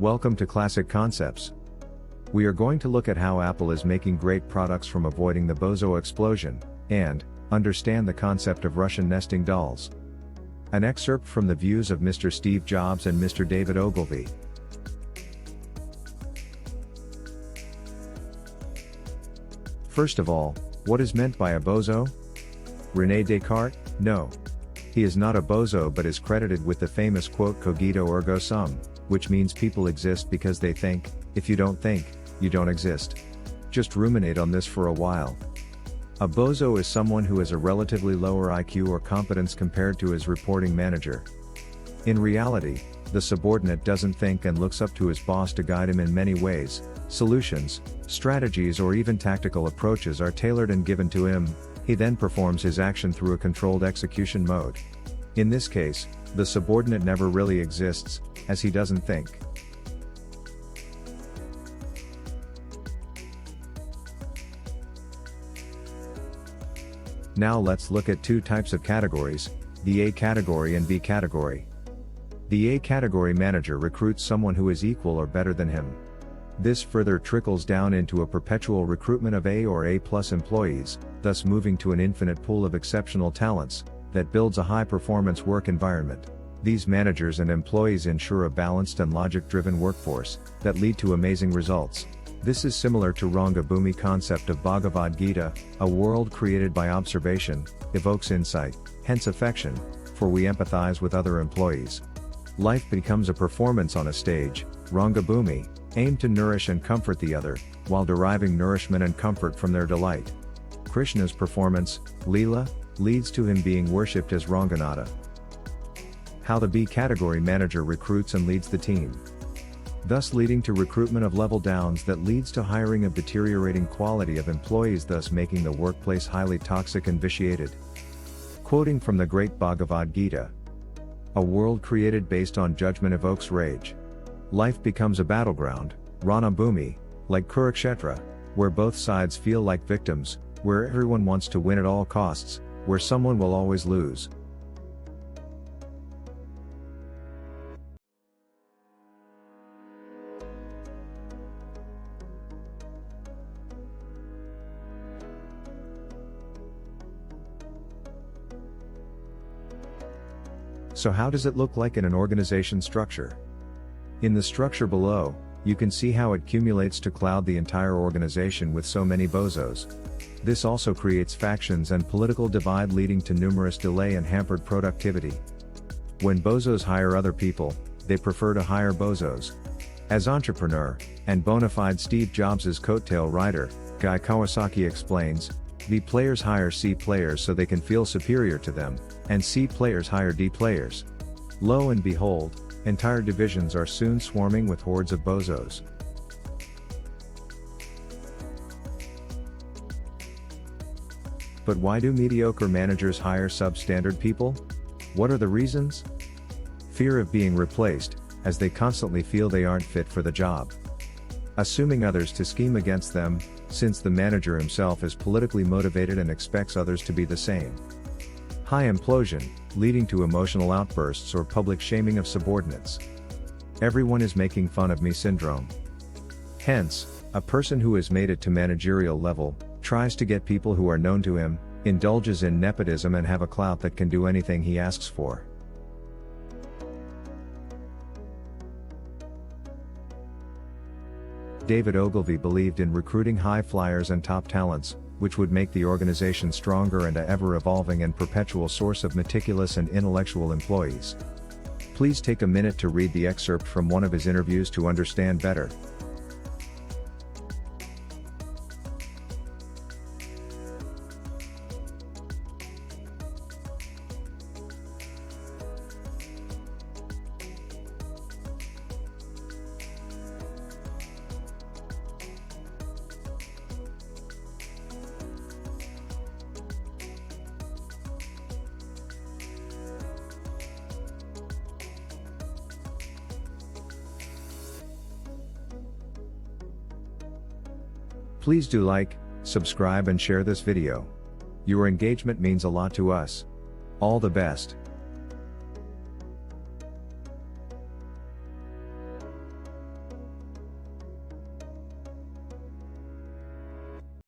Welcome to Classic Concepts. We are going to look at how Apple is making great products from avoiding the Bozo explosion, and understand the concept of Russian nesting dolls. An excerpt from the views of Mr. Steve Jobs and Mr. David Ogilvy. First of all, what is meant by a bozo? René Descartes? No. He is not a bozo but is credited with the famous quote cogito ergo sum, which means people exist because they think. If you don't think, you don't exist. Just ruminate on this for a while. A bozo is someone who has a relatively lower IQ or competence compared to his reporting manager. In reality, the subordinate doesn't think and looks up to his boss to guide him in many ways. Solutions, strategies or even tactical approaches are tailored and given to him. He then performs his action through a controlled execution mode. In this case, the subordinate never really exists, as he doesn't think. Now let's look at two types of categories, the A category and B category. The A category manager recruits someone who is equal or better than him. This further trickles down into a perpetual recruitment of A or A+ employees, thus moving to an infinite pool of exceptional talents, that builds a high-performance work environment. These managers and employees ensure a balanced and logic-driven workforce, that lead to amazing results. This is similar to Rangabhumi concept of Bhagavad Gita, a world created by observation, evokes insight, hence affection, for we empathize with other employees. Life becomes a performance on a stage, Rangabhumi, aim to nourish and comfort the other, while deriving nourishment and comfort from their delight. Krishna's performance, Leela, leads to him being worshipped as Ranganatha. How the B category manager recruits and leads the team. Thus leading to recruitment of level downs that leads to hiring of deteriorating quality of employees, thus making the workplace highly toxic and vitiated. Quoting from the great Bhagavad Gita. A world created based on judgment evokes rage. Life becomes a battleground, Ranabhumi, like Kurukshetra, where both sides feel like victims, where everyone wants to win at all costs, where someone will always lose. So how does it look like in an organization structure? In the structure below, you can see how it accumulates to cloud the entire organization with so many bozos. This also creates factions and political divide, leading to numerous delay and hampered productivity. When bozos hire other people, they prefer to hire bozos. As entrepreneur, and bona fide Steve Jobs' coattail rider, Guy Kawasaki explains, B players hire C players so they can feel superior to them, and C players hire D players. Lo and behold, entire divisions are soon swarming with hordes of bozos. But why do mediocre managers hire substandard people? What are the reasons? Fear of being replaced, as they constantly feel they aren't fit for the job. Assuming others to scheme against them, since the manager himself is politically motivated and expects others to be the same. High implosion, leading to emotional outbursts or public shaming of subordinates. Everyone is making fun of me syndrome. Hence, a person who has made it to managerial level, tries to get people who are known to him, indulges in nepotism and have a clout that can do anything he asks for. David Ogilvy believed in recruiting high flyers and top talents, which would make the organization stronger and a ever-evolving and perpetual source of meticulous and intellectual employees. Please take a minute to read the excerpt from one of his interviews to understand better. Please do like, subscribe and share this video. Your engagement means a lot to us. All the best.